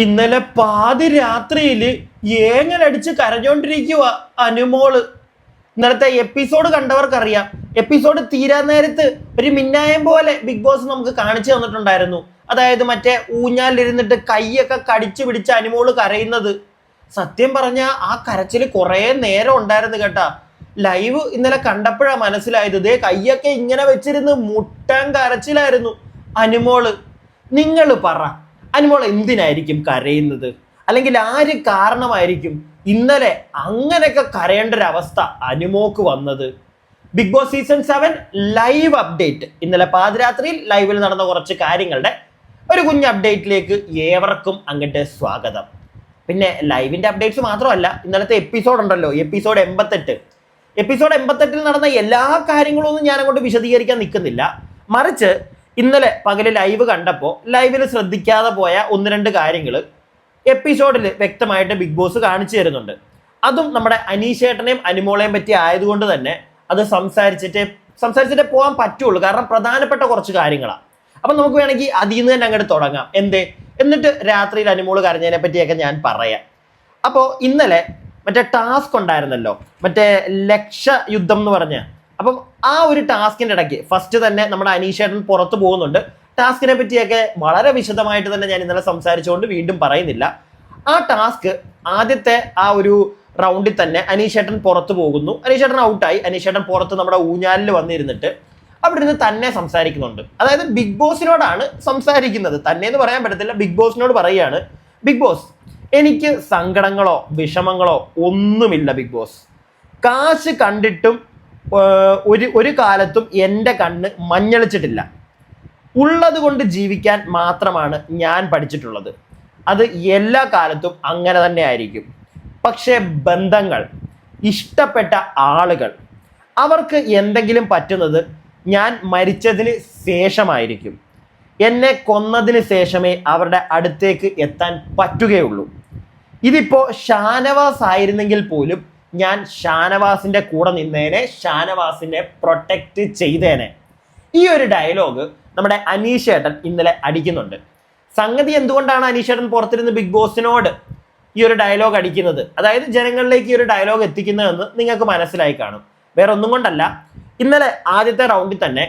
ഇന്നലെ പാതിരാത്രിയിൽ ഏങ്ങലടിച്ച് കരഞ്ഞോണ്ടിരിക്കുക അനുമോള്. ഇന്നലത്തെ എപ്പിസോഡ് കണ്ടവർക്കറിയാം. എപ്പിസോഡ് തീരാൻ നേരത്ത് ഒരു മിന്നായം പോലെ ബിഗ് ബോസ് നമുക്ക് കാണിച്ചു തന്നിട്ടുണ്ടായിരുന്നു. അതായത് മറ്റേ ഊഞ്ഞാലിരുന്നിട്ട് കൈയൊക്കെ കടിച്ചു പിടിച്ച് അനുമോള് കരയുന്നത്. സത്യം പറഞ്ഞ ആ കരച്ചിൽ കുറേ നേരം ഉണ്ടായിരുന്നു കേട്ടാ. ലൈവ് ഇന്നലെ കണ്ടപ്പോഴാണ് മനസ്സിലായത്. ഇതേ കൈയൊക്കെ ഇങ്ങനെ വെച്ചിരുന്ന് മുട്ടാൻ കരച്ചിലായിരുന്നു അനുമോള്. നിങ്ങൾ പറ, അനുമോൾ എന്തിനായിരിക്കും കരയുന്നത്? അല്ലെങ്കിൽ ആര് കാരണമായിരിക്കും ഇന്നലെ അങ്ങനെയൊക്കെ കരയേണ്ട ഒരു അവസ്ഥ അനുമോക്ക് വന്നത്? Bigg Boss season 7 live update. ഇന്നലെ പാതിരാത്രിയിൽ ലൈവിൽ നടന്ന കുറച്ച് കാര്യങ്ങളുടെ ഒരു കുഞ്ഞ് അപ്ഡേറ്റിലേക്ക് ഏവർക്കും അങ്ങോട്ട് സ്വാഗതം. പിന്നെ ലൈവിന്റെ അപ്ഡേറ്റ്സ് മാത്രമല്ല, ഇന്നലത്തെ എപ്പിസോഡ് ഉണ്ടല്ലോ, എപ്പിസോഡ് 88. എപ്പിസോഡ് 88 നടന്ന എല്ലാ കാര്യങ്ങളൊന്നും ഞാൻ അങ്ങോട്ട് വിശദീകരിക്കാൻ നിൽക്കുന്നില്ല. മറിച്ച് ഇന്നലെ പകല് ലൈവ് കണ്ടപ്പോൾ ലൈവിൽ ശ്രദ്ധിക്കാതെ പോയ ഒന്ന് രണ്ട് കാര്യങ്ങൾ എപ്പിസോഡിൽ വ്യക്തമായിട്ട് ബിഗ് ബോസ് കാണിച്ചു തരുന്നുണ്ട്. അതും നമ്മുടെ അനീഷേട്ടനെയും അനുമോളെയും പറ്റി ആയതുകൊണ്ട് തന്നെ അത് സംസാരിച്ചിട്ടേ പോകാൻ പറ്റുള്ളൂ. കാരണം പ്രധാനപ്പെട്ട കുറച്ച് കാര്യങ്ങളാണ്. അപ്പം നമുക്ക് വേണമെങ്കിൽ അതിൽ നിന്ന് തന്നെ അങ്ങോട്ട് തുടങ്ങാം. എന്നിട്ട് രാത്രിയിൽ അനുമോള് കരഞ്ഞതിനെ പറ്റിയൊക്കെ ഞാൻ പറയാം. അപ്പോൾ ഇന്നലെ മറ്റേ ടാസ്ക് ഉണ്ടായിരുന്നല്ലോ, മറ്റേ ലക്ഷയുദ്ധം എന്ന് പറഞ്ഞ. അപ്പം ആ ഒരു ടാസ്കിൻ്റെ ഇടയ്ക്ക് ഫസ്റ്റ് തന്നെ നമ്മുടെ അനീഷേട്ടൻ പുറത്ത് പോകുന്നുണ്ട്. ടാസ്കിനെ പറ്റിയൊക്കെ വളരെ വിശദമായിട്ട് തന്നെ ഞാൻ ഇന്നലെ സംസാരിച്ചുകൊണ്ട് വീണ്ടും പറയുന്നില്ല. ആ ടാസ്ക് ആദ്യത്തെ ആ ഒരു റൗണ്ടിൽ തന്നെ അനീഷേട്ടൻ പുറത്ത് പോകുന്നു. അനീഷേട്ടൻ ഔട്ടായി. അനീഷേട്ടൻ പുറത്ത് നമ്മുടെ ഊഞ്ഞാലിൽ വന്നിരുന്നിട്ട് അവിടെ നിന്ന് തന്നെ സംസാരിക്കുന്നുണ്ട്. അതായത് ബിഗ് ബോസിനോടാണ് സംസാരിക്കുന്നത്. തന്നെ എന്ന് പറയാൻ പറ്റത്തില്ല, ബിഗ് ബോസിനോട് പറയുകയാണ്, ബിഗ് ബോസ് എനിക്ക് സങ്കടങ്ങളോ വിഷമങ്ങളോ ഒന്നുമില്ല. ബിഗ് ബോസ് കാശ് കണ്ടിട്ടും ഒരു കാലത്തും എൻ്റെ കണ്ണ് മഞ്ഞളിച്ചിട്ടില്ല. ഉള്ളത് കൊണ്ട് ജീവിക്കാൻ മാത്രമാണ് ഞാൻ പഠിച്ചിട്ടുള്ളത്. അത് എല്ലാ കാലത്തും അങ്ങനെ തന്നെ ആയിരിക്കും. പക്ഷേ ബന്ധങ്ങൾ, ഇഷ്ടപ്പെട്ട ആളുകൾ, അവർക്ക് എന്തെങ്കിലും പറ്റുന്നത് ഞാൻ മരിച്ചതിന് ശേഷമായിരിക്കും. എന്നെ കൊന്നതിന് ശേഷമേ അവരുടെ അടുത്തേക്ക് എത്താൻ പറ്റുകയുള്ളൂ. ഇതിപ്പോൾ ഷാനവാസ് ആയിരുന്നെങ്കിൽ പോലും ഞാൻ ഷാനവാസിൻ്റെ കൂടെ നിന്നേനെ, ഷാനവാസിനെ പ്രൊട്ടക്റ്റ് ചെയ്തേനെ. ഈ ഒരു ഡയലോഗ് നമ്മുടെ അനീഷേട്ടൻ ഇന്നലെ അടിക്കുന്നുണ്ട്. സംഗതി എന്തുകൊണ്ടാണ് അനീഷേട്ടൻ പുറത്തിരുന്ന് ബിഗ് ബോസിനോട് ഈ ഒരു ഡയലോഗ് അടിക്കുന്നത്, അതായത് ജനങ്ങളിലേക്ക് ഈ ഒരു ഡയലോഗ് എത്തിക്കുന്നതെന്ന് നിങ്ങൾക്ക് മനസ്സിലായി കാണും. വേറെ ഒന്നും കൊണ്ടല്ല, ഇന്നലെ ആദ്യത്തെ റൗണ്ടിൽ തന്നെ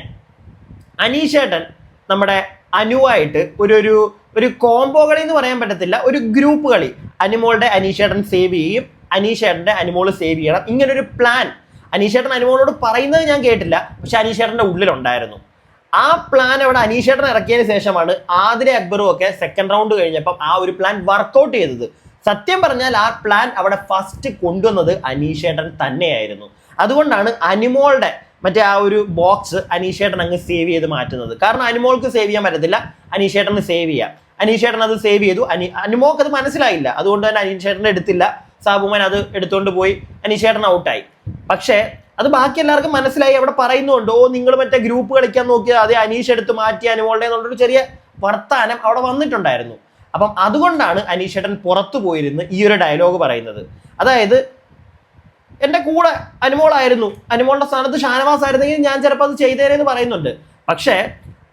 അനീഷേട്ടൻ നമ്മുടെ അനുവായിട്ട് ഒരു കോംബോ കളി എന്ന് പറയാൻ പറ്റത്തില്ല, ഒരു ഗ്രൂപ്പ് കളി. അനുമോളുടെ അനീഷേട്ടൻ സേവ് ചെയ്യും, അനീഷേട്ടൻ്റെ അനുമോള് സേവ് ചെയ്യണം. ഇങ്ങനൊരു പ്ലാൻ അനീഷേട്ടൻ അനുമോളോട് പറയുന്നത് ഞാൻ കേട്ടില്ല, പക്ഷെ അനീഷേട്ടൻ്റെ ഉള്ളിലുണ്ടായിരുന്നു. ആ പ്ലാൻ അവിടെ അനീഷേട്ടൻ ഇറക്കിയതിന് ശേഷമാണ് ആദില അക്ബറും ഒക്കെ സെക്കൻഡ് റൗണ്ട് കഴിഞ്ഞപ്പം ആ ഒരു പ്ലാൻ വർക്കൗട്ട് ചെയ്തത്. സത്യം പറഞ്ഞാൽ ആ പ്ലാൻ അവിടെ ഫസ്റ്റ് കൊണ്ടുവന്നത് അനീഷേട്ടൻ തന്നെയായിരുന്നു. അതുകൊണ്ടാണ് അനുമോളുടെ മറ്റേ ആ ഒരു ബോക്സ് അനീഷേട്ടൻ അങ്ങ് സേവ് ചെയ്ത് മാറ്റുന്നത്. കാരണം അനുമോൾക്ക് സേവ് ചെയ്യാൻ പറ്റത്തില്ല, അനീഷേട്ടന് സേവ് ചെയ്യാം. അനീഷേട്ടൻ അത് സേവ് ചെയ്തു. അനുമോൾക്ക് അത് മനസ്സിലായില്ല, അതുകൊണ്ട് തന്നെ അനീഷേട്ടനെ എടുത്തില്ല. സാബുമാൻ അത് എടുത്തുകൊണ്ട് പോയി, അനീഷേട്ടൻ ഔട്ടായി. പക്ഷേ അത് ബാക്കി എല്ലാവർക്കും മനസ്സിലായി. അവിടെ പറയുന്നുണ്ട്, ഓ നിങ്ങൾ മറ്റേ ഗ്രൂപ്പ് കളിക്കാൻ നോക്കിയാൽ അതേ അനീഷ് എടുത്ത് മാറ്റി അനുമോളുടെ എന്നുള്ളൊരു ചെറിയ വർത്താനം അവിടെ വന്നിട്ടുണ്ടായിരുന്നു. അപ്പം അതുകൊണ്ടാണ് അനീഷേട്ടൻ പുറത്തു പോയിരുന്ന് ഈ ഒരു ഡയലോഗ് പറയുന്നത്. അതായത് എൻ്റെ കൂടെ അനുമോളായിരുന്നു, അനുമോളുടെ സ്ഥാനത്ത് ഷാനവാസ് ആയിരുന്നെങ്കിൽ ഞാൻ ചിലപ്പോൾ അത് ചെയ്തേനെന്ന് പറയുന്നുണ്ട്. പക്ഷേ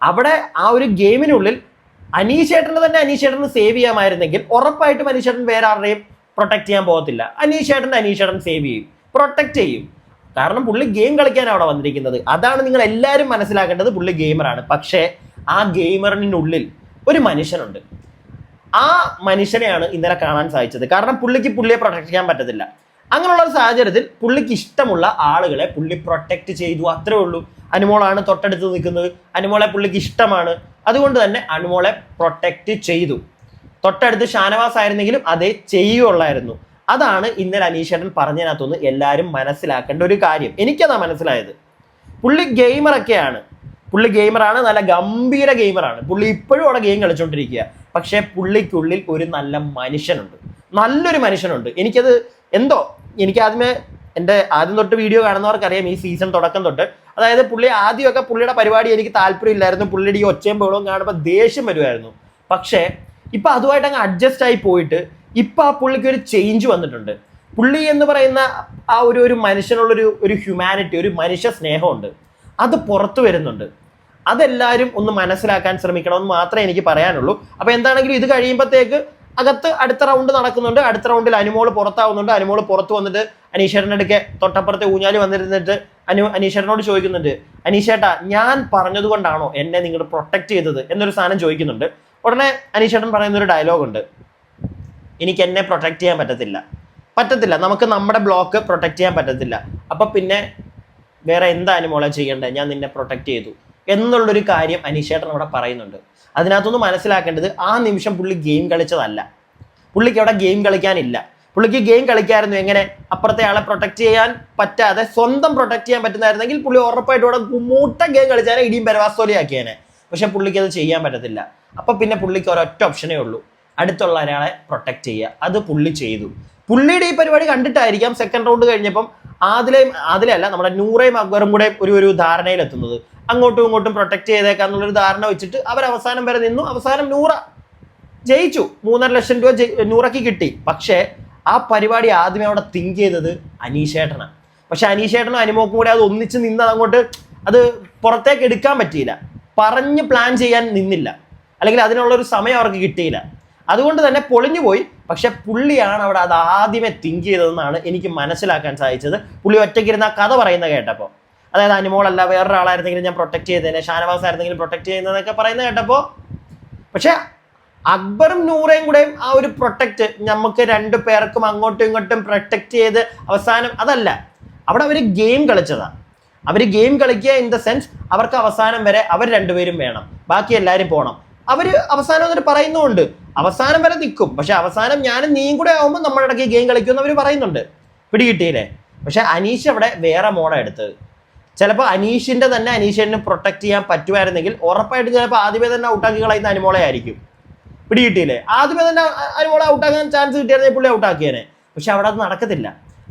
അവിടെ ആ ഒരു ഗെയിമിനുള്ളിൽ അനീഷേട്ടന് അനീഷേട്ടന് സേവ് ചെയ്യാമായിരുന്നെങ്കിൽ ഉറപ്പായിട്ടും അനീഷേട്ടൻ വേറെ ആരുടെയും പ്രൊട്ടക്ട് ചെയ്യാൻ പോകത്തില്ല. അനീഷേട്ടൻ സേവ് ചെയ്യും, പ്രൊട്ടക്ട് ചെയ്യും. കാരണം പുള്ളി ഗെയിം കളിക്കാൻ അവിടെ വന്നിരിക്കുന്നത്. അതാണ് നിങ്ങൾ എല്ലാവരും മനസ്സിലാക്കേണ്ടത്. പുള്ളി ഗെയിമറാണ്. പക്ഷേ ആ ഗെയിമറിനുള്ളിൽ ഒരു മനുഷ്യനുണ്ട്. ആ മനുഷ്യനെയാണ് ഇന്നലെ കാണാൻ സാധിച്ചത്. കാരണം പുള്ളിയെ പ്രൊട്ടക്ട് ചെയ്യാൻ പറ്റത്തില്ല. അങ്ങനെയുള്ള ഒരു സാഹചര്യത്തിൽ പുള്ളിക്ക് ഇഷ്ടമുള്ള ആളുകളെ പുള്ളി പ്രൊട്ടക്ട് ചെയ്തു, അത്രേ ഉള്ളൂ. അനുമോളാണ് തൊട്ടടുത്ത് നിൽക്കുന്നത്, അനുമോളെ പുള്ളിക്ക് ഇഷ്ടമാണ്, അതുകൊണ്ട് തന്നെ അനുമോളെ പ്രൊട്ടക്ട് ചെയ്തു. തൊട്ടടുത്ത് ഷാനവാസ് ആയിരുന്നെങ്കിലും അതേ ചെയ്യുള്ളായിരുന്നു. അതാണ് ഇന്നലെ അനീഷേട്ടൻ പറഞ്ഞതിനകത്തുനിന്ന് എല്ലാവരും മനസ്സിലാക്കേണ്ട ഒരു കാര്യം. എനിക്കതാ മനസ്സിലായത്. പുള്ളി ഗെയിമറൊക്കെയാണ്, പുള്ളി ഗെയിമറാണ്, നല്ല ഗംഭീര ഗെയിമറാണ്. പുള്ളി ഇപ്പോഴും അവിടെ ഗെയിം കളിച്ചുകൊണ്ടിരിക്കുക. പക്ഷേ പുള്ളിക്കുള്ളിൽ ഒരു നല്ല മനുഷ്യനുണ്ട്, നല്ലൊരു മനുഷ്യനുണ്ട്. എനിക്ക് ആദ്യം തൊട്ട് വീഡിയോ കാണുന്നവർക്കറിയാം, ഈ സീസൺ തുടക്കം തൊട്ട്. അതായത് ആദ്യമൊക്കെ പുള്ളിയുടെ പരിപാടി എനിക്ക് താല്പര്യമില്ലായിരുന്നു. പുള്ളിയുടെ ഈ ഒച്ചയും ബഹളവും കാണുമ്പോൾ ദേഷ്യം വരുമായിരുന്നു. പക്ഷേ ഇപ്പം അതുമായിട്ട് അങ്ങ് അഡ്ജസ്റ്റ് ആയി പോയിട്ട് ഇപ്പം ആ പുള്ളിക്ക് ഒരു ചേഞ്ച് വന്നിട്ടുണ്ട്. പുള്ളി എന്ന് പറയുന്ന ആ ഒരു മനുഷ്യനുള്ളൊരു ഹ്യൂമാനിറ്റി, ഒരു മനുഷ്യ സ്നേഹമുണ്ട്, അത് പുറത്തു വരുന്നുണ്ട്. അതെല്ലാവരും ഒന്ന് മനസ്സിലാക്കാൻ ശ്രമിക്കണമെന്ന് മാത്രമേ എനിക്ക് പറയാനുള്ളൂ. അപ്പോൾ എന്താണെങ്കിലും ഇത് കഴിയുമ്പോഴത്തേക്ക് അകത്ത് അടുത്ത റൗണ്ട് നടക്കുന്നുണ്ട്. അടുത്ത റൗണ്ടിൽ അനുമോൾ പുറത്താവുന്നുണ്ട്. അനുമോൾ പുറത്ത് വന്നിട്ട് അനീഷേട്ടൻ്റെ അടുക്കെ തൊട്ടപ്പുറത്തെ ഊഞ്ഞാല് വന്നിരുന്നിട്ട് അനീഷേട്ടനോട് ചോദിക്കുന്നുണ്ട്, അനീഷേട്ടാ ഞാൻ പറഞ്ഞത് കൊണ്ടാണോ എന്നെ നിങ്ങൾ പ്രൊട്ടക്ട് ചെയ്തത് എന്നൊരു സാധനം ചോദിക്കുന്നുണ്ട്. ഉടനെ അനീഷേട്ടൻ പറയുന്നൊരു ഡയലോഗ് ഉണ്ട്, എനിക്ക് എന്നെ പ്രൊട്ടക്ട് ചെയ്യാൻ പറ്റത്തില്ല, നമുക്ക് നമ്മുടെ ബ്ലോക്ക് പ്രൊട്ടക്ട് ചെയ്യാൻ പറ്റത്തില്ല, അപ്പൊ പിന്നെ വേറെ എന്താ അനുമോളെ ചെയ്യേണ്ടത്, ഞാൻ നിന്നെ പ്രൊട്ടക്ട് ചെയ്തു എന്നുള്ളൊരു കാര്യം അനീഷേട്ടൻ അവിടെ പറയുന്നുണ്ട്. അതിനകത്തൊന്ന് മനസ്സിലാക്കേണ്ടത് ആ നിമിഷം പുള്ളി ഗെയിം കളിച്ചതല്ല. പുള്ളിക്ക് അവിടെ ഗെയിം കളിക്കാനില്ല. പുള്ളിക്ക് ഗെയിം കളിക്കായിരുന്നു എങ്ങനെ, അപ്പുറത്തെ ആളെ പ്രൊട്ടക്ട് ചെയ്യാൻ പറ്റാതെ സ്വന്തം പ്രൊട്ടക്ട് ചെയ്യാൻ പറ്റുന്നതായിരുന്നെങ്കിൽ പുള്ളി ഉറപ്പായിട്ട് ഇവിടെ മൂട്ട ഗെയിം കളിച്ചാൽ ഇടിയും പരവാസ്തോലിയാക്കിയേനെ. പക്ഷെ പുള്ളിക്ക് അത് ചെയ്യാൻ പറ്റത്തില്ല. അപ്പൊ പിന്നെ പുള്ളിക്ക് ഒരൊറ്റ ഓപ്ഷനേ ഉള്ളൂ, അടുത്തുള്ള ഒരാളെ പ്രൊട്ടക്ട് ചെയ്യുക. അത് പുള്ളി ചെയ്തു. പുള്ളിയുടെ ഈ പരിപാടി കണ്ടിട്ടായിരിക്കാം സെക്കൻഡ് റൗണ്ട് കഴിഞ്ഞപ്പം ആദിലല്ല നമ്മുടെ നൂറയും അക്ബറും കൂടെ ഒരു ധാരണയിലെത്തുന്നത്. അങ്ങോട്ടും ഇങ്ങോട്ടും പ്രൊട്ടക്ട് ചെയ്തേക്കാന്നുള്ളൊരു ധാരണ വെച്ചിട്ട് അവർ അവസാനം വരെ നിന്നു. അവസാനം നൂറ ജയിച്ചു. 3.5 ലക്ഷം രൂപ നൂറയ്ക്ക് കിട്ടി. പക്ഷേ ആ പരിപാടി ആദ്യമേ അവിടെ തിങ്ക് ചെയ്തത് അനീഷേട്ടനാണ്. പക്ഷെ അനീഷേട്ടനും അനുമോക്കും കൂടെ അത് ഒന്നിച്ച് നിന്നത് അങ്ങോട്ട് അത് പുറത്തേക്ക് എടുക്കാൻ പറ്റിയില്ല. പറഞ്ഞ് പ്ലാൻ ചെയ്യാൻ നിന്നില്ല, അല്ലെങ്കിൽ അതിനുള്ളൊരു സമയം അവർക്ക് കിട്ടിയില്ല. അതുകൊണ്ട് തന്നെ പൊളിഞ്ഞു പോയി. പക്ഷെ പുള്ളിയാണ് അവിടെ അത് ആദ്യമേ തിങ്ക് ചെയ്തതെന്നാണ് എനിക്ക് മനസ്സിലാക്കാൻ സാധിച്ചത്. പുള്ളി ഒറ്റയ്ക്കിരുന്ന ആ കഥ പറയുന്നത് കേട്ടപ്പോൾ, അതായത് അനുമോളല്ല വേറൊരാളായിരുന്നെങ്കിലും ഞാൻ പ്രൊട്ടക്ട് ചെയ്തേനെ, ഷാനവാസ് ആയിരുന്നെങ്കിലും പ്രൊട്ടക്ട് ചെയ്യുന്നതൊക്കെ പറയുന്നത് കേട്ടപ്പോൾ. പക്ഷെ അക്ബറും നൂറയും കൂടെയും ആ ഒരു പ്രൊട്ടക്ട് നമുക്ക് രണ്ടു പേർക്കും അങ്ങോട്ടും ഇങ്ങോട്ടും പ്രൊട്ടക്ട് ചെയ്ത് അവസാനം അതല്ല, അവിടെ അവർ ഗെയിം കളിച്ചതാണ്. അവർ ഗെയിം കളിക്കുക ഇൻ ദ സെൻസ് അവർക്ക് അവസാനം വരെ അവർ രണ്ടുപേരും വേണം, ബാക്കി എല്ലാവരും പോകണം. അവർ അവസാനം എന്നിട്ട് പറയുന്നുണ്ട് അവസാനം വരെ നിൽക്കും, പക്ഷെ അവസാനം ഞാനും നീയും കൂടെ ആവുമ്പോൾ നമ്മുടെ ഇടയ്ക്ക് ഗെയിം കളിക്കുമെന്ന് അവർ പറയുന്നുണ്ട്. പിടികിട്ടിയില്ലേ? പക്ഷെ അനീഷ് അവിടെ വേറെ മോഡാണ് എടുത്തത്. ചിലപ്പോൾ അനീഷിനെ പ്രൊട്ടക്ട് ചെയ്യാൻ പറ്റുമായിരുന്നെങ്കിൽ ഉറപ്പായിട്ട് ചിലപ്പോൾ ആദ്യമേ തന്നെ ഔട്ടാക്കി കളയുന്ന അനുമോളെ ആയിരിക്കും. പിടികിട്ടിയില്ലേ? ആദ്യമേ തന്നെ അനുമോളെ ഔട്ടാക്കാൻ ചാൻസ് കിട്ടിയായിരുന്നെങ്കിൽ പുള്ളി ഔട്ടാക്കിയേനെ. പക്ഷെ അവിടെ അത് നടക്കത്തില്ല.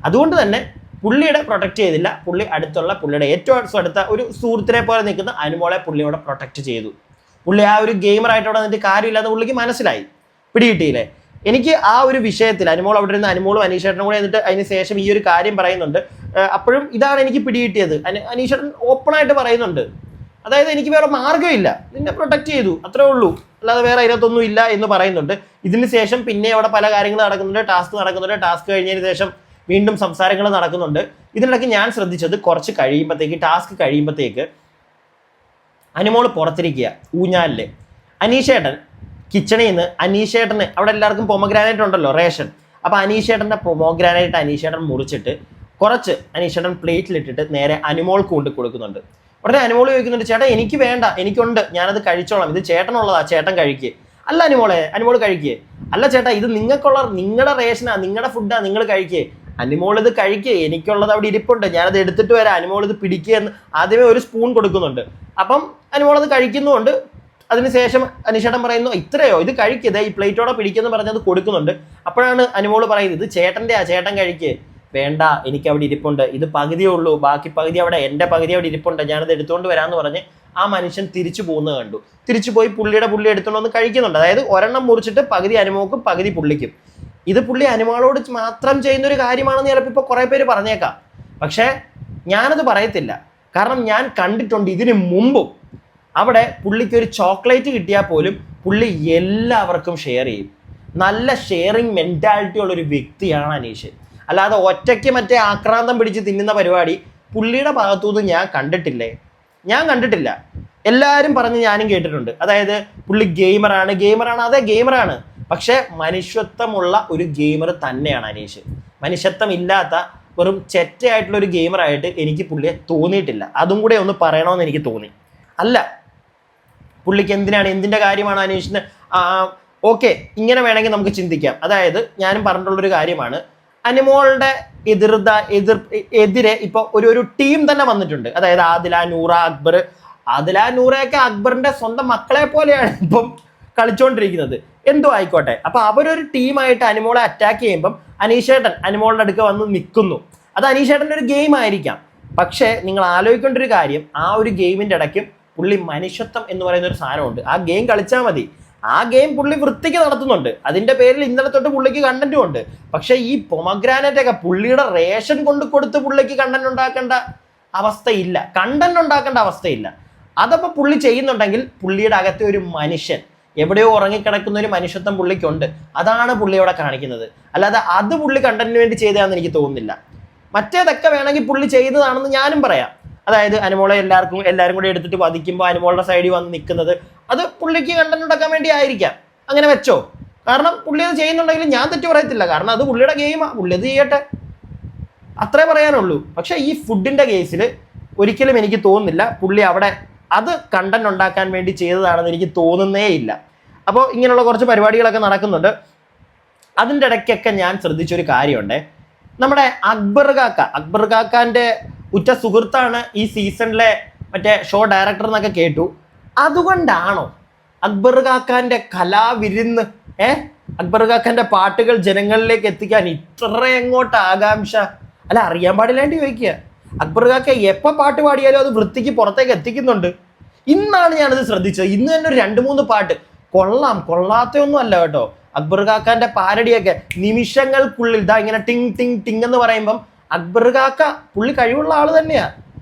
അതുകൊണ്ട് തന്നെ പുള്ളിയുടെ പ്രൊട്ടക്ട് ചെയ്തില്ല. പുള്ളി അടുത്തുള്ള പുള്ളിയുടെ ഏറ്റവും അടുത്ത ഒരു സുഹൃത്തിനെ പോലെ നിൽക്കുന്ന അനുമോളെ പുള്ളിയോടെ പ്രൊട്ടക്ട് ചെയ്തു. പുള്ളി ആ ഒരു ഗെയിമറായിട്ട് അവിടെ നിന്നിട്ട് കാര്യമില്ലാതെ പുള്ളിക്ക് മനസ്സിലായി. പിടികിട്ടിയില്ലേ? എനിക്ക് ആ ഒരു വിഷയത്തിൽ അനുമോൾ അവിടെ ഇരുന്ന് അനുമോളും അനീഷേട്ടനും കൂടെ എന്നിട്ട് അതിന് ശേഷം ഈ ഒരു കാര്യം പറയുന്നുണ്ട്. അപ്പോഴും ഇതാണ് എനിക്ക് പിടികിട്ടിയത്. അനീഷേട്ടൻ ഓപ്പണായിട്ട് പറയുന്നുണ്ട്, അതായത് എനിക്ക് വേറെ മാർഗ്ഗമില്ല, നിന്നെ പ്രൊട്ടക്ട് ചെയ്തു, അത്രേ ഉള്ളൂ, അല്ലാതെ വേറെ അതിനകത്തൊന്നും ഇല്ല എന്ന് പറയുന്നുണ്ട്. ഇതിന് ശേഷം പിന്നെ അവിടെ പല കാര്യങ്ങൾ നടക്കുന്നുണ്ട്. ടാസ്ക് കഴിഞ്ഞതിന് ശേഷം വീണ്ടും സംസാരങ്ങൾ നടക്കുന്നുണ്ട്. ഇതിനിടയ്ക്ക് ഞാൻ ശ്രദ്ധിച്ചത് കുറച്ച് ടാസ്ക് കഴിയുമ്പോഴത്തേക്ക് അനുമോൾ പുറത്തിരിക്കുക ഊഞ്ഞാലില്. അനീഷേട്ടൻ കിച്ചണിൽ നിന്ന് അനീഷേട്ടന് അവിടെ എല്ലാവർക്കും പൊമഗ്രാനൈറ്റ് ഉണ്ടല്ലോ, റേഷൻ. അപ്പോൾ അനീഷേട്ടൻ്റെ പൊമഗ്രാനൈറ്റ് അനീഷേട്ടൻ മുറിച്ചിട്ട് കുറച്ച് അനീഷേട്ടൻ പ്ലേറ്റിലിട്ടിട്ട് നേരെ അനുമോൾക്ക് കൊണ്ട് കൊടുക്കുന്നുണ്ട്. ഉടനെ അനുമോൾ ചോദിക്കുന്നുണ്ട്, ചേട്ടാ എനിക്ക് വേണ്ട, എനിക്കുണ്ട്, ഞാനത് കഴിച്ചോളാം, ഇത് ചേട്ടനുള്ളതാ, ചേട്ടൻ കഴിക്കുക. അല്ല അനുമോൾ കഴിക്കുക. അല്ല ചേട്ടാ, ഇത് നിങ്ങളുടെ റേഷനാ, നിങ്ങളുടെ ഫുഡാ, നിങ്ങൾ കഴിക്കുക. അനുമോൾ ഇത് കഴിക്കുക, എനിക്കുള്ളത് അവിടെ ഇരിപ്പുണ്ട്, ഞാനത് എടുത്തിട്ട് വരാം, അനുമോൾ ഇത് പിടിക്കുക എന്ന് ആദ്യമേ ഒരു സ്പൂൺ കൊടുക്കുന്നുണ്ട്. അപ്പം അനുമോൾ അത് കഴിക്കുന്നുണ്ട്. അതിനുശേഷം അനീഷേട്ടൻ പറയുന്നു, ഇത്രയോ, ഇത് കഴിക്കുക, ഈ പ്ലേറ്റോടെ പിടിക്കുമെന്ന് പറഞ്ഞത് കൊടുക്കുന്നുണ്ട്. അപ്പോഴാണ് അനുമോൾ പറയുന്നത്, ഇത് ചേട്ടൻ്റെയാ, ചേട്ടൻ കഴിക്കുക. വേണ്ട, എനിക്ക് അവിടെ ഇരിപ്പുണ്ട്, ഇത് പകുതിയേ ഉള്ളൂ, ബാക്കി പകുതി അവിടെ, എൻ്റെ പകുതി അവിടെ ഇരിപ്പുണ്ട്, ഞാനത് എടുത്തുകൊണ്ട് വരാമെന്ന് പറഞ്ഞ് ആ മനുഷ്യൻ തിരിച്ചു പോകുന്നത് കണ്ടു. തിരിച്ചു പോയി പുള്ളി എടുത്തുകൊണ്ട് വന്ന് കഴിക്കുന്നുണ്ട്. അതായത് ഒരെണ്ണം മുറിച്ചിട്ട് പകുതി അനുമോക്കും പകുതി പുള്ളിക്കും. ഇത് പുള്ളി അനുമോളോട് മാത്രം ചെയ്യുന്നൊരു കാര്യമാണെന്ന് ചിലപ്പോൾ ഇപ്പോൾ കുറേ പേര് പറഞ്ഞേക്കാം. പക്ഷേ ഞാനത് പറയത്തില്ല. കാരണം ഞാൻ കണ്ടിട്ടുണ്ട് ഇതിന് മുമ്പും അവിടെ പുള്ളിക്ക് ഒരു ചോക്ലേറ്റ് കിട്ടിയാൽ പോലും പുള്ളി എല്ലാവർക്കും ഷെയർ ചെയ്യും. നല്ല ഷെയറിങ് മെൻറ്റാലിറ്റി ഉള്ളൊരു വ്യക്തിയാണ് അനീഷ്. അല്ലാതെ ഒറ്റയ്ക്ക് മറ്റേ ആക്രാന്തം പിടിച്ച് തിന്നുന്ന പരിപാടി പുള്ളിയുടെ ഭാഗത്തുനിന്ന് ഞാൻ കണ്ടിട്ടില്ല. എല്ലാവരും പറഞ്ഞ് ഞാനും കേട്ടിട്ടുണ്ട്. അതായത് പുള്ളി ഗെയിമറാണ്, അതെ ഗെയിമറാണ്, പക്ഷെ മനുഷ്യത്വമുള്ള ഒരു ഗെയിമർ തന്നെയാണ് അനീഷ്. മനുഷ്യത്വം ഇല്ലാത്ത വെറും ചെറ്റയായിട്ടുള്ള ഒരു ഗെയിമറായിട്ട് എനിക്ക് പുള്ളിയെ തോന്നിയിട്ടില്ല. അതും കൂടെ ഒന്ന് പറയണമെന്ന് എനിക്ക് തോന്നി. അല്ല, പുള്ളിക്ക് എന്തിൻ്റെ കാര്യമാണ് അനീഷിന്. ഓക്കെ, ഇങ്ങനെ വേണമെങ്കിൽ നമുക്ക് ചിന്തിക്കാം. അതായത് ഞാനും പറഞ്ഞിട്ടുള്ളൊരു കാര്യമാണ്, അനുമോളുടെ എതിരെ ഇപ്പോൾ ഒരു ടീം തന്നെ വന്നിട്ടുണ്ട്. അതായത് ആദില, നൂറ, അക്ബർ. ആദില, നൂറയൊക്കെ അക്ബറിന്റെ സ്വന്തം മക്കളെ പോലെയാണ് ഇപ്പം കളിച്ചുകൊണ്ടിരിക്കുന്നത്. എന്തോ ആയിക്കോട്ടെ. അപ്പൊ അവരൊരു ടീമായിട്ട് അനുമോളെ അറ്റാക്ക് ചെയ്യുമ്പം അനീഷേട്ടൻ അനുമോളുടെ അടുക്ക വന്ന് നിൽക്കുന്നു. അത് അനീഷേട്ടൻ്റെ ഒരു ഗെയിം ആയിരിക്കാം. പക്ഷേ നിങ്ങൾ ആലോചിക്കേണ്ട ഒരു കാര്യം, ആ ഒരു ഗെയിമിൻ്റെ ഇടയ്ക്കും പുള്ളി മനുഷ്യത്വം എന്ന് പറയുന്ന ഒരു സാധനമുണ്ട്. ആ ഗെയിം കളിച്ചാൽ മതി. ആ ഗെയിം പുള്ളി വൃത്തിക്ക് നടത്തുന്നുണ്ട്. അതിന്റെ പേരിൽ ഇന്നലെ തൊട്ട് പുള്ളിക്ക് കണ്ടന്റും ഉണ്ട്. പക്ഷെ ഈ പൊമഗ്രാനൈറ്റ് ഒക്കെ പുള്ളിയുടെ റേഷൻ കൊണ്ട് കൊടുത്ത് പുള്ളിക്ക് കണ്ടന്റ് ഉണ്ടാക്കേണ്ട അവസ്ഥയില്ല. അതപ്പോൾ പുള്ളി ചെയ്യുന്നുണ്ടെങ്കിൽ പുള്ളിയുടെ അകത്തെ ഒരു മനുഷ്യൻ, എവിടെയോ ഉറങ്ങിക്കിടക്കുന്ന ഒരു മനുഷ്യത്വം പുള്ളിക്കുണ്ട്. അതാണ് പുള്ളി അവിടെ കാണിക്കുന്നത്. അല്ലാതെ അത് പുള്ളി കണ്ടന്റിന് വേണ്ടി ചെയ്തതാണെന്ന് എനിക്ക് തോന്നുന്നില്ല. മറ്റേതൊക്കെ വേണമെങ്കിൽ പുള്ളി ചെയ്തതാണെന്ന് ഞാനും പറയാം. അതായത് അനുമോളെ എല്ലാവരും കൂടി എടുത്തിട്ട് വധിക്കുമ്പോൾ അനുമോളുടെ സൈഡിൽ വന്ന് നിൽക്കുന്നത് അത് പുള്ളിക്ക് കണ്ടന്റ് ഉണ്ടാക്കാൻ വേണ്ടി ആയിരിക്കാം. അങ്ങനെ വെച്ചോ. കാരണം പുള്ളി അത് ചെയ്യുന്നുണ്ടെങ്കിൽ ഞാൻ തെറ്റ് പറയത്തില്ല. കാരണം അത് പുള്ളിയുടെ ഗെയിമാണ്, പുള്ളി അത് ചെയ്യട്ടെ, അത്രേ പറയാനുള്ളൂ. പക്ഷെ ഈ ഫുഡിന്റെ കേസിൽ ഒരിക്കലും എനിക്ക് തോന്നുന്നില്ല പുള്ളി അവിടെ അത് കണ്ടന്റ് ഉണ്ടാക്കാൻ വേണ്ടി ചെയ്തതാണെന്ന് എനിക്ക് തോന്നുന്നേ ഇല്ല. അപ്പോൾ ഇങ്ങനെയുള്ള കുറച്ച് പരിപാടികളൊക്കെ നടക്കുന്നുണ്ട്. അതിൻ്റെ ഇടയ്ക്കൊക്കെ ഞാൻ ശ്രദ്ധിച്ചൊരു കാര്യമുണ്ട്. നമ്മുടെ അക്ബർ കാക്കാൻ്റെ ഉറ്റ സുഹൃത്താണ് ഈ സീസണിലെ മറ്റേ ഷോ ഡയറക്ടർ എന്നൊക്കെ കേട്ടു. അതുകൊണ്ടാണോ അക്ബർ കാക്കാൻ്റെ കലാവിരുന്ന് അക്ബർ കാക്കാൻ്റെ പാട്ടുകൾ ജനങ്ങളിലേക്ക് എത്തിക്കാൻ ഇത്ര എങ്ങോട്ട് ആകാംക്ഷ? അല്ല, അറിയാൻ പാടില്ലാണ്ട് ചോദിക്കുക. അക്ബർ കാക്ക എപ്പോൾ പാട്ട് പാടിയാലും അത് വൃത്തിക്ക് പുറത്തേക്ക് എത്തിക്കുന്നുണ്ട്. ഇന്നാണ് ഞാനത് ശ്രദ്ധിച്ചത്. ഇന്ന് തന്നെ ഒരു 2-3 പാട്ട് കൊള്ളാത്തൊന്നും അല്ല കേട്ടോ. അക്ബർ കാക്കാന്റെ പാരഡിയൊക്കെ നിമിഷങ്ങൾക്കുള്ളിൽ ഇതാ ഇങ്ങനെ ടിങ് ടിങ് ടിങ് എന്ന് പറയുമ്പം അക്ബർ കാക്ക പുള്ളി കഴിവുള്ള ആള് തന്നെയാ.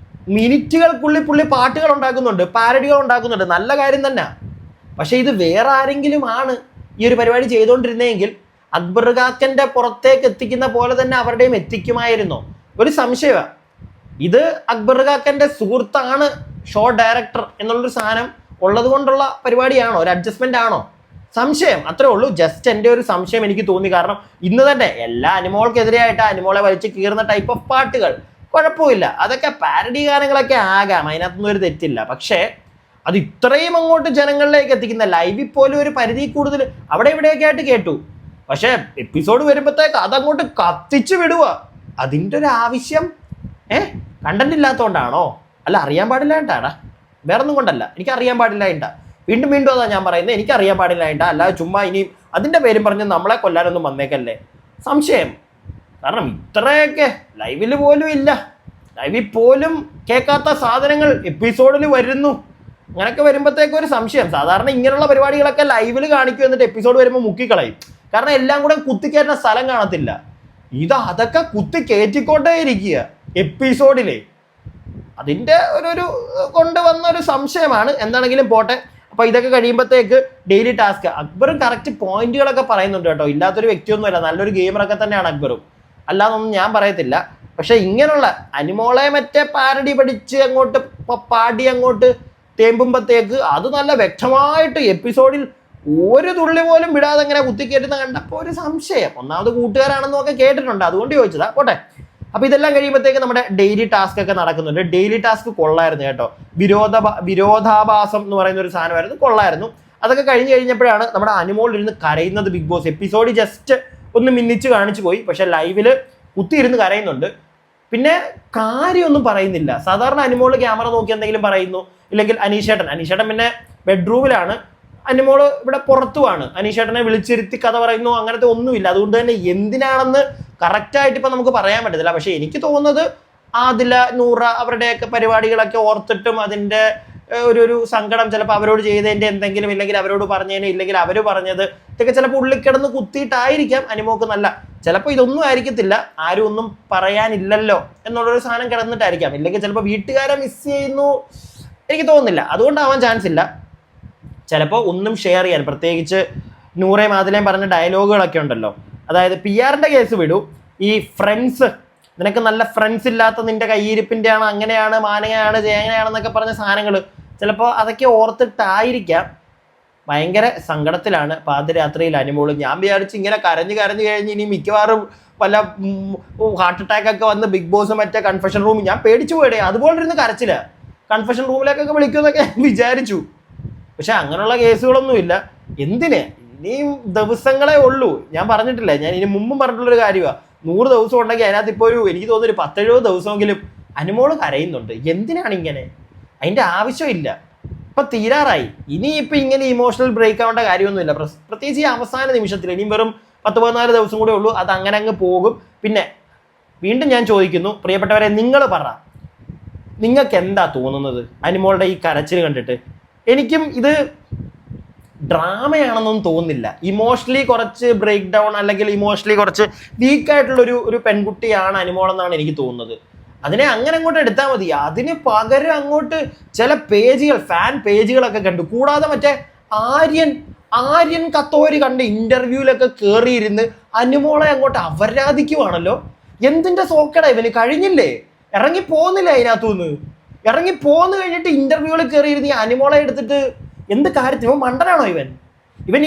മിനിറ്റുകൾക്കുള്ളിൽ പുള്ളി പാട്ടുകൾ ഉണ്ടാക്കുന്നുണ്ട്, പാരഡികൾ ഉണ്ടാക്കുന്നുണ്ട്, നല്ല കാര്യം തന്നെ. പക്ഷെ ഇത് വേറെ ആരെങ്കിലും ആണ് ഈ ഒരു പരിപാടി ചെയ്തുകൊണ്ടിരുന്നെങ്കിൽ അക്ബർ കാക്കന്റെ പുറത്തേക്ക് എത്തിക്കുന്ന പോലെ തന്നെ അവരുടെയും എത്തിക്കുമായിരുന്നോ? ഒരു സംശയമാണ്. ഇത് അക്ബർ കാക്കന്റെ സുഹൃത്താണ് ഷോ ഡയറക്ടർ എന്നുള്ളൊരു സാധനം ഉള്ളത് കൊണ്ടുള്ള പരിപാടിയാണോ? ഒരു അഡ്ജസ്റ്റ്മെന്റ് ആണോ? സംശയം, അത്രേ ഉള്ളൂ. ജസ്റ്റ് എൻ്റെ ഒരു സംശയം എനിക്ക് തോന്നി. കാരണം ഇന്ന് തന്നെ എല്ലാ അനുമോൾക്കെതിരെയായിട്ട് അനുമോളെ വലിച്ച് കീറുന്ന ടൈപ്പ് ഓഫ് പാട്ടുകൾ കുഴപ്പമില്ല, അതൊക്കെ പാരഡി ഗാനങ്ങളൊക്കെ ആകാം, അതിനകത്തൊന്നും ഒരു തെറ്റില്ല. പക്ഷേ അത് ഇത്രയും അങ്ങോട്ട് ജനങ്ങളിലേക്ക് എത്തിക്കുന്ന ലൈവിൽ പോലും ഒരു പരിധി കൂടുതൽ അവിടെ ഇവിടെയൊക്കെ ആയിട്ട് കേട്ടു. പക്ഷെ എപ്പിസോഡ് വരുമ്പോഴത്തേക്ക് അതങ്ങോട്ട് കത്തിച്ചു വിടുക. അതിൻ്റെ ഒരു ആവശ്യം കണ്ടന്റ് ഇല്ലാത്തതുകൊണ്ടാണോ? അല്ല, അറിയാൻ പാടില്ലായിട്ടാടാ, വേറൊന്നും കൊണ്ടല്ല. എനിക്ക് അറിയാൻ പാടില്ലായിട്ടാ. വീണ്ടും അതാ ഞാൻ പറയുന്നത്, എനിക്ക് അറിയാൻ പാടില്ലായിട്ടാ. അല്ലാതെ ചുമ്മാ ഇനിയും അതിൻ്റെ പേരും പറഞ്ഞ് നമ്മളെ കൊല്ലാനൊന്നും വന്നേക്കല്ലേ. സംശയം. കാരണം ഇത്രയൊക്കെ ലൈവിൽ പോലും ഇല്ല, ലൈവിൽ പോലും കേൾക്കാത്ത സാധനങ്ങൾ എപ്പിസോഡിൽ വരുന്നു. അങ്ങനെയൊക്കെ വരുമ്പോഴത്തേക്ക് ഒരു സംശയം. സാധാരണ ഇങ്ങനെയുള്ള പരിപാടികളൊക്കെ ലൈവിൽ കാണിക്കും, എന്നിട്ട് എപ്പിസോഡ് വരുമ്പോൾ മുക്കിക്കളയും. കാരണം എല്ലാം കൂടെ കുത്തിക്കയറ്റുന്ന സ്ഥലം കാണത്തില്ല. അതൊക്കെ കുത്തി കയറ്റിക്കൊണ്ടേ ഇരിക്കുക എപ്പിസോഡില്. അതിൻ്റെ ഒരു കൊണ്ടുവന്ന ഒരു സംശയമാണ്. എന്താണെങ്കിലും പോട്ടെ. അപ്പോൾ ഇതൊക്കെ കഴിയുമ്പോഴത്തേക്ക് ഡെയിലി ടാസ്ക് അക്ബറും കറക്റ്റ് പോയിന്റുകളൊക്കെ പറയുന്നുണ്ട് കേട്ടോ. ഇല്ലാത്തൊരു വ്യക്തിയൊന്നുമല്ല, നല്ലൊരു ഗെയിമറൊക്കെ തന്നെയാണ് അക്ബറും, അല്ലാതൊന്നും ഞാൻ പറയത്തില്ല. പക്ഷെ ഇങ്ങനെയുള്ള അനുമോളെ മറ്റേ പാരഡി പഠിച്ച് അങ്ങോട്ട് പാടി അങ്ങോട്ട് തേമ്പുമ്പോഴത്തേക്ക് അത് നല്ല വ്യക്തമായിട്ട് എപ്പിസോഡിൽ ഒരു തുള്ളി പോലും വിടാതെ ഇങ്ങനെ കുത്തിക്കയറ്റുന്ന കണ്ടപ്പോൾ ഒരു സംശയം. ഒന്നാമത് കൂട്ടുകാരാണെന്നൊക്കെ കേട്ടിട്ടുണ്ട്, അതുകൊണ്ട് ചോദിച്ചതാ. പോട്ടെ. അപ്പോൾ ഇതെല്ലാം കഴിയുമ്പോഴത്തേക്ക് നമ്മുടെ ഡെയിലി ടാസ്ക് ഒക്കെ നടക്കുന്നുണ്ട്. ഡെയിലി ടാസ്ക് കൊള്ളായിരുന്നു കേട്ടോ. വിരോധാഭാസം എന്ന് പറയുന്ന ഒരു സാധനമായിരുന്നു, കൊള്ളായിരുന്നു. അതൊക്കെ കഴിഞ്ഞപ്പോഴാണ് നമ്മുടെ അനുമോൾ ഇരുന്ന് കരയുന്നത്. ബിഗ് ബോസ് എപ്പിസോഡ് ജസ്റ്റ് ഒന്ന് മിന്നിച്ച് കാണിച്ചു പോയി, പക്ഷെ ലൈവില് കുത്തിയിരുന്ന് കരയുന്നുണ്ട്. പിന്നെ കാര്യമൊന്നും പറയുന്നില്ല. സാധാരണ അനുമോൾ ക്യാമറ നോക്കി എന്തെങ്കിലും പറയുന്നു, ഇല്ലെങ്കിൽ അനീഷേട്ടൻ പിന്നെ ബെഡ്റൂമിലാണ്, അനുമോള് ഇവിടെ പുറത്തുമാണ്. അനീഷേട്ടനെ വിളിച്ചിരുത്തി കഥ പറയുന്നു, അങ്ങനത്തെ ഒന്നുമില്ല. അതുകൊണ്ട് തന്നെ എന്തിനാണെന്ന് കറക്റ്റായിട്ട് ഇപ്പം നമുക്ക് പറയാൻ പറ്റത്തില്ല. പക്ഷെ എനിക്ക് തോന്നുന്നത് ആദില, നൂറ അവരുടെയൊക്കെ പരിപാടികളൊക്കെ ഓർത്തിട്ടും അതിൻ്റെ ഒരു സങ്കടം ചിലപ്പോൾ അവരോട് ചെയ്തതിൻ്റെ എന്തെങ്കിലും, ഇല്ലെങ്കിൽ അവരോട് പറഞ്ഞതിന്, ഇല്ലെങ്കിൽ അവർ പറഞ്ഞത് ഇതൊക്കെ ചിലപ്പോൾ ഉള്ളിക്കിടന്ന് കുത്തിയിട്ടായിരിക്കാം അനുമോക്ക്. നല്ല ചിലപ്പോൾ ഇതൊന്നും ആയിരിക്കത്തില്ല, ആരും ഒന്നും പറയാനില്ലല്ലോ എന്നുള്ളൊരു സാധനം കിടന്നിട്ടായിരിക്കാം. ഇല്ലെങ്കിൽ ചിലപ്പോൾ വീട്ടുകാരെ മിസ് ചെയ്യുന്നു, എനിക്ക് തോന്നുന്നില്ല. അതുകൊണ്ടാവാൻ ചാൻസ് ഇല്ല. ചിലപ്പോൾ ഒന്നും ഷെയർ ചെയ്യാൻ, പ്രത്യേകിച്ച് നൂറേം ആദിലേയും പറഞ്ഞ ഡയലോഗുകളൊക്കെ ഉണ്ടല്ലോ. അതായത് PR-ന്റെ കേസ് വിടൂ, ഈ ഫ്രണ്ട്സ്, നിനക്ക് നല്ല ഫ്രണ്ട്സ് ഇല്ലാത്ത നിന്റെ കയ്യിരിപ്പിൻ്റെ ആണ്, അങ്ങനെയാണ്, മാനങ്ങയാണ്, ചേങ്ങനെയാണെന്നൊക്കെ പറഞ്ഞ സാധനങ്ങൾ ചിലപ്പോൾ അതൊക്കെ ഓർത്തിട്ടായിരിക്കാം. ഭയങ്കര സങ്കടത്തിലാണ് പാതിരാത്രിയിൽ അനുമോള്. ഞാൻ വിചാരിച്ച് ഇങ്ങനെ കരഞ്ഞു കഴിഞ്ഞ് ഇനി മിക്കവാറും വല്ല ഹാർട്ട് അറ്റാക്ക് ഒക്കെ വന്ന് ബിഗ് ബോസ് മറ്റേ കൺഫെഷൻ റൂം, ഞാൻ പേടിച്ചു പോയിടേ. അതുപോലെ ഇരുന്ന് കരച്ചില്ല, കൺഫെഷൻ റൂമിലേക്കൊക്കെ വിളിക്കുമെന്നൊക്കെ വിചാരിച്ചു. പക്ഷെ അങ്ങനെയുള്ള കേസുകളൊന്നുമില്ല. എന്തിന്? ഇനിയും ദിവസങ്ങളേ ഉള്ളൂ. ഞാൻ പറഞ്ഞിട്ടില്ല, ഞാൻ ഇനി മുമ്പും പറഞ്ഞിട്ടുള്ളൊരു കാര്യമാണ്. 100 ദിവസം ഉണ്ടെങ്കിൽ അതിനകത്ത് ഇപ്പോൾ എനിക്ക് തോന്നുന്നു ഒരു 10-70 ദിവസമെങ്കിലും അനുമോള് കരയുന്നുണ്ട്. എന്തിനാണ് ഇങ്ങനെ? അതിൻ്റെ ആവശ്യമില്ല. ഇപ്പം തീരാറായി. ഇനിയിപ്പോൾ ഇങ്ങനെ ഇമോഷണൽ ബ്രേക്ക് ആവേണ്ട കാര്യമൊന്നുമില്ല. പ്രത്യേകിച്ച് ഈ അവസാന നിമിഷത്തിൽ ഇനിയും വെറും 10-14 ദിവസം കൂടെ ഉള്ളൂ. അത് അങ്ങനെ പോകും. പിന്നെ വീണ്ടും ഞാൻ ചോദിക്കുന്നു, പ്രിയപ്പെട്ടവരെ, നിങ്ങൾ പറ, നിങ്ങൾക്ക് എന്താ തോന്നുന്നത് അനുമോളുടെ ഈ കരച്ചിൽ കണ്ടിട്ട്? എനിക്കും ഇത് ഡ്രാമയാണെന്നൊന്നും തോന്നുന്നില്ല. ഇമോഷണലി കുറച്ച് ബ്രേക്ക് ഡൗൺ, അല്ലെങ്കിൽ ഇമോഷണലി കുറച്ച് വീക്കായിട്ടുള്ളൊരു പെൺകുട്ടിയാണ് അനുമോളെന്നാണ് എനിക്ക് തോന്നുന്നത്. അതിനെ അങ്ങനെ അങ്ങോട്ട് എടുത്താൽ മതി. അതിന് പകരം അങ്ങോട്ട് ചില പേജുകൾ, ഫാൻ പേജുകളൊക്കെ കണ്ടു. കൂടാതെ മറ്റേ ആര്യൻ കത്തോരി കണ്ട് ഇന്റർവ്യൂവിലൊക്കെ കയറിയിരുന്ന് അനുമോളെ അങ്ങോട്ട് അപരാധിക്കുവാണല്ലോ. എന്തിന്റെ സോക്കട ഇവന്? കഴിഞ്ഞില്ലേ? ഇറങ്ങി പോകുന്നില്ല അതിനകത്തുനിന്ന്. ഇറങ്ങി പോന്നു കഴിഞ്ഞിട്ട് ഇന്റർവ്യൂവിൽ കയറിയിരുന്ന് ഈ അനുമോളെ എടുത്തിട്ട് എന്ത് കാര്യത്തിന്? ഇവൻ മണ്ടനാണോ ഇവൻ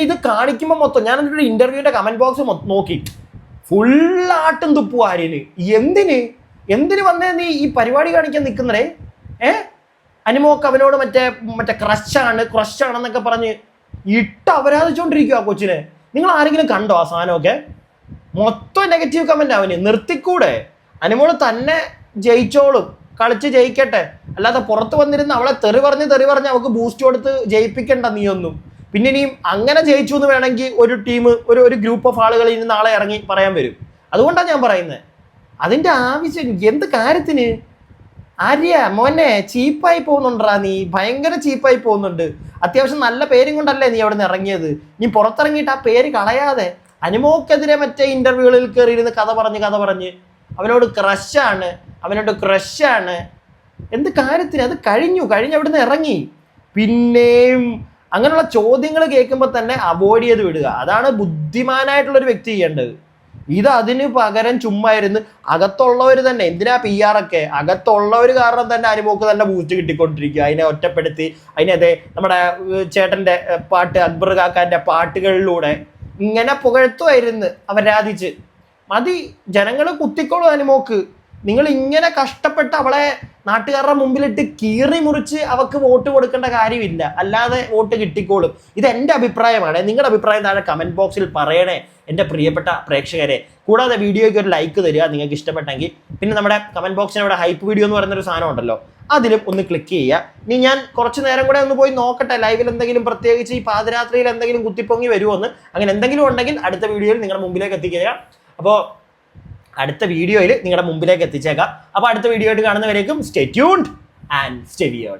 ഇത് കാണിക്കുമ്പോൾ മൊത്തം ഞാൻ എന്നിട്ട് ഇന്റർവ്യൂവിന്റെ കമന്റ് ബോക്സ് നോക്കി, ഫുള്ളാട്ടും തുപ്പു ആര്യന്. എന്തിന് വന്നേ നീ ഈ പരിപാടി കാണിക്കാൻ നിൽക്കുന്നേ? അനുമോക്ക് അവനോട് മറ്റേ ക്രഷാണെന്നൊക്കെ പറഞ്ഞ് അപരാധിച്ചോണ്ടിരിക്കുക ആ കൊച്ചിനെ. നിങ്ങൾ ആരെങ്കിലും കണ്ടോ ആ സാധനമൊക്കെ? മൊത്തം നെഗറ്റീവ് കമന്റ് അവന്. നിർത്തിക്കൂടെ? അനുമോള് തന്നെ ജയിച്ചോളും, കളിച്ച് ജയിക്കട്ടെ. അല്ലാതെ പുറത്ത് വന്നിരുന്ന് അവളെ തെറി പറഞ്ഞ് അവൾക്ക് ബൂസ്റ്റ് കൊടുത്ത് ജയിപ്പിക്കണ്ട നീയൊന്നും. പിന്നെ ഇനിയും അങ്ങനെ ജയിച്ചു എന്ന് വേണമെങ്കിൽ ഒരു ടീം, ഒരു ഗ്രൂപ്പ് ഓഫ് ആളുകൾ ഇനി നാളെ ഇറങ്ങി പറയാൻ വരും. അതുകൊണ്ടാണ് ഞാൻ പറയുന്നത്. അതിന്റെ ആവശ്യം എന്ത് കാര്യത്തിന്? ആര്യ മോനെ, ചീപ്പായി പോകുന്നുണ്ടാ നീ, ഭയങ്കര ചീപ്പായി പോകുന്നുണ്ട്. അത്യാവശ്യം നല്ല പേരും കൊണ്ടല്ലേ നീ അവിടെ നിന്ന് ഇറങ്ങിയത്. നീ പുറത്തിറങ്ങിയിട്ട് ആ പേര് കളയാതെ. അനുമോക്കെതിരെ മറ്റേ ഇന്റർവ്യൂകളിൽ കയറിയിരുന്ന് കഥ പറഞ്ഞ് അവനോട് ക്രഷാണ്. എന്ത് കാര്യത്തിന്? അത് കഴിഞ്ഞു അവിടുന്ന് ഇറങ്ങി. പിന്നെയും അങ്ങനെയുള്ള ചോദ്യങ്ങൾ കേൾക്കുമ്പോൾ തന്നെ അവോയ്ഡ് ചെയ്ത് വിടുക. അതാണ് ബുദ്ധിമാനായിട്ടുള്ളൊരു വ്യക്തി ചെയ്യേണ്ടത്. അതിന് പകരം ചുമ്മാ ഇരുന്ന് അകത്തുള്ളവർ തന്നെ, എന്തിനാ PR ഒക്കെ, അകത്തുള്ളവർ കാരണം തന്നെ അനുമോക്ക് തന്നെ ബൂസ്റ്റ് കിട്ടിക്കൊണ്ടിരിക്കുക. അതിനെ ഒറ്റപ്പെടുത്തി അതിനതെ നമ്മുടെ ചേട്ടൻ്റെ പാട്ട്, അക്ബർ കാക്കാൻ്റെ പാട്ടുകളിലൂടെ ഇങ്ങനെ പുകഴ്ത്തുമായിരുന്നു അവരാധിച്ച്. മതി, ജനങ്ങൾ കുത്തിക്കോളും അനുമോക്ക്. നിങ്ങൾ ഇങ്ങനെ കഷ്ടപ്പെട്ട് അവളെ നാട്ടുകാരുടെ മുമ്പിലിട്ട് കീറി മുറിച്ച് അവൾക്ക് വോട്ട് കൊടുക്കേണ്ട കാര്യമില്ല. അല്ലാതെ വോട്ട് കിട്ടിക്കോളും. ഇത് എൻ്റെ അഭിപ്രായമാണ്. നിങ്ങളുടെ അഭിപ്രായം താഴെ കമന്റ് ബോക്സിൽ പറയണേ എൻ്റെ പ്രിയപ്പെട്ട പ്രേക്ഷകരെ. കൂടാതെ വീഡിയോയ്ക്ക് ഒരു ലൈക്ക് തരിക നിങ്ങൾക്ക് ഇഷ്ടപ്പെട്ടെങ്കിൽ. പിന്നെ നമ്മുടെ കമന്റ് ബോക്സിന് അവിടെ ഹൈപ്പ് വീഡിയോ എന്ന് പറയുന്നൊരു സാധനം ഉണ്ടല്ലോ, അതിലും ഒന്ന് ക്ലിക്ക് ചെയ്യുക. ഇനി ഞാൻ കുറച്ച് നേരം കൂടെ ഒന്ന് പോയി നോക്കട്ടെ ലൈവിൽ എന്തെങ്കിലും, പ്രത്യേകിച്ച് ഈ പാതിരാത്രിയിൽ എന്തെങ്കിലും കുത്തിപ്പൊങ്ങി വരുമോന്ന്. അങ്ങനെ എന്തെങ്കിലും ഉണ്ടെങ്കിൽ അടുത്ത വീഡിയോയിൽ നിങ്ങളുടെ മുമ്പിലേക്ക് എത്തിക്കുക. അപ്പോൾ അടുത്ത വീഡിയോയിൽ നിങ്ങളുടെ മുമ്പിലേക്ക് എത്തിച്ചേക്കാം. അപ്പോൾ അടുത്ത വീഡിയോ ആയിട്ട് കാണുന്നവരേക്കും stay tuned and stay weird.